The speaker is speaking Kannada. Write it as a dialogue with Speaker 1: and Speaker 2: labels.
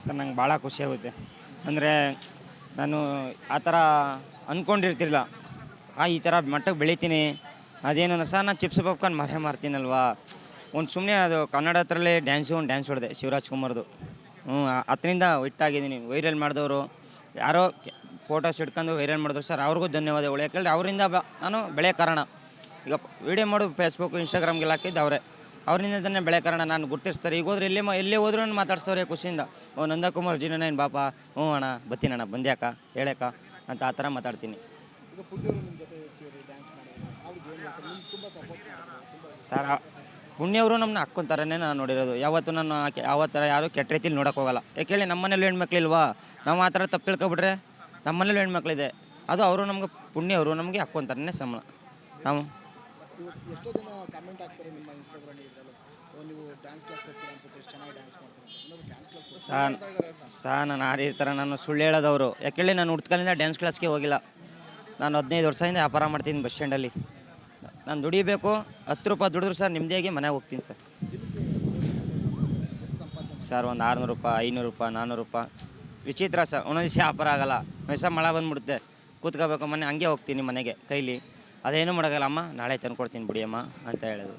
Speaker 1: ಸರ್ ನಂಗೆ ಭಾಳ ಖುಷಿಯಾಗುತ್ತೆ. ಅಂದರೆ ನಾನು ಆ ಥರ ಅಂದ್ಕೊಂಡಿರ್ತಿಲ್ಲ. ಈ ಥರ ಮಟ್ಟಕ್ಕೆ ಬೆಳಿತೀನಿ. ಅದೇನಂದ್ರೆ ಸರ್ ನಾನು ಚಿಪ್ಸ್ ಪಾಪ್ಕಾರ್ನ್ ಮಾರ್ತೀನಲ್ವಾ, ಒಂದು ಸುಮ್ಮನೆ ಅದು ಕನ್ನಡ ಹತ್ರಲ್ಲೇ ಒಂದು ಡ್ಯಾನ್ಸ್ ಹೊಡೆದೆ ಶಿವರಾಜ್ ಕುಮಾರ್ದು. ಅದರಿಂದ ಹಿಟ್ಟಾಗಿದ್ದೀನಿ. ವೈರಲ್ ಮಾಡಿದವರು ಯಾರೋ ಫೋಟೋಸ್ ಇಟ್ಕೊಂಡು ವೈರಲ್ ಮಾಡಿದ್ರು ಸರ್, ಅವ್ರಿಗೂ ಧನ್ಯವಾದಗಳು. ಯಾಕಂದರೆ ಅವರಿಂದ ನಾನು ಬೆಳೆ ಕಾರಣ. ಈಗ ವೀಡಿಯೋ ಮಾಡು ಫೇಸ್ಬುಕ್ ಇನ್ಸ್ಟಾಗ್ರಾಮ್ಗೆಲ್ಲ ಹಾಕಿದ್ದು ಅವರೇ. ಅವರಿಂದ ತಾನೇ ಬೆಳೆ ಕಾರಣ. ನಾನು ಗುರ್ತಿಸ್ತಾರೆ. ಈಗ ಹೋದ್ರೆ ಎಲ್ಲೇ ಹೋದ್ರೂ ನಾನು ಮಾತಾಡ್ಸೋರೆ ಖುಷಿಯಿಂದ. ನಂದಕುಮಾರ್ ಜಿನೇನು ಬಾಪ, ಹ್ಞೂ ಅಣ್ಣ ಬರ್ತೀನಣ್ಣ, ಬಂದ್ಯಾಕ ಹೇಳಕ್ಕ ಅಂತ ಆ ಥರ ಮಾತಾಡ್ತೀನಿ.
Speaker 2: ಈಗ ಪುಣ್ಯವರು ನಿಮ್ಮ ಜೊತೆ ಸೇರಿ ಡ್ಯಾನ್ಸ್ ಮಾಡಿದ್ರು, ಅವ್ರಿಗೆ ಏನು ಹೇಳ್ತಾರೆ? ನಿಮ್ಗೆ ತುಂಬ ಸಪೋರ್ಟ್ ಮಾಡಿದ್ರು
Speaker 1: ಸರ್ ಪುಣ್ಯವರು ನಮ್ಮನ್ನ ಹಾಕ್ಕೊಂತಾರೇ ನಾನು ನೋಡಿರೋದು. ಯಾವತ್ತೂ ನಾನು ಯಾವ ಥರ ಯಾರು ಕೆಟ್ಟ ರೀತಿಲಿ ನೋಡೋಕೆ ಹೋಗಲ್ಲ. ಯಾಕೆ ನಮ್ಮ ಮನೇಲಿ ಹೆಣ್ಮಕ್ಳಿಲ್ವಾ, ನಾವು ಆ ಥರ ತಪ್ಪು ತಿಳ್ಕೊಬಿಟ್ರೆ ನಮ್ಮ ಮನೇಲಿ ಹೆಣ್ಮಕ್ಳಿದೆ, ಅದು ಅವರು ನಮ್ಗೆ ಪುಣ್ಯವರು ನಮಗೆ ಹಾಕ್ಕೊಂತಾರೇ ಸಂಬಳ. ನಾವು
Speaker 2: ಎಷ್ಟೋ ಜನ ಕಮೆಂಟ್ ಆಗ್ತಾರೆ ನಿಮ್ಮ ಇನ್ಸ್ಟಾಗ್ರಾಮ್ ಇದರಲ್ಲೂ, ನೀವು ಡ್ಯಾನ್ಸ್ ಕ್ಲಾಸ್ ಹೋಗ್ತೀರಾ ಅನ್ಸುತ್ತೆ, ಎಷ್ಟು ಚೆನ್ನಾಗಿ ಡ್ಯಾನ್ಸ್ ಮಾಡ್ತಾರೆ, ಡ್ಯಾನ್ಸ್ ಕ್ಲಾಸ್
Speaker 1: ನಾನು ಈ ಥರ ನಾನು ಸುಳ್ಳು ಹೇಳೋದವರು. ಯಾಕೇಳಿ ನಾನು ಹುಟ್ಕಲಿಂದ ಡ್ಯಾನ್ಸ್ ಕ್ಲಾಸ್ಗೆ ಹೋಗಿಲ್ಲ. ನಾನು 15 ವರ್ಷದಿಂದ ವ್ಯಾಪಾರ ಮಾಡ್ತೀನಿ ಬಸ್ ಸ್ಟ್ಯಾಂಡಲ್ಲಿ. ನಾನು ದುಡಿಬೇಕು, 10 ರೂಪಾಯಿ ದುಡಿದ್ರು ಸರ್ ನಿಮ್ಮದೇಗೆ ಮನೆಗೆ ಹೋಗ್ತೀನಿ ಸರ್. ಸರ್ ಒಂದು 600 ರೂಪಾಯಿ, 500 ರೂಪಾಯಿ, 400 ರೂಪಾಯಿ, ವಿಚಿತ್ರ ಸರ್. ಒಂದೊಂದು ದಿವಸ ವ್ಯಾಪಾರ ಆಗೋಲ್ಲ, ದಿವಸ ಮಳೆ ಬಂದುಬಿಡುತ್ತೆ, ಕೂತ್ಕೋಬೇಕು ಮನೆ, ಹಂಗೆ ಹೋಗ್ತೀನಿ ಮನೆಗೆ ಕೈಲಿ. ಅದೇನು ಮಾಡೋಕ್ಕಲ್ಲ, ಅಮ್ಮ ನಾಳೆ ತಂದು ಕೊಡ್ತೀನಿ ಬಿಡಿಯಮ್ಮ ಅಂತ ಹೇಳೋದು.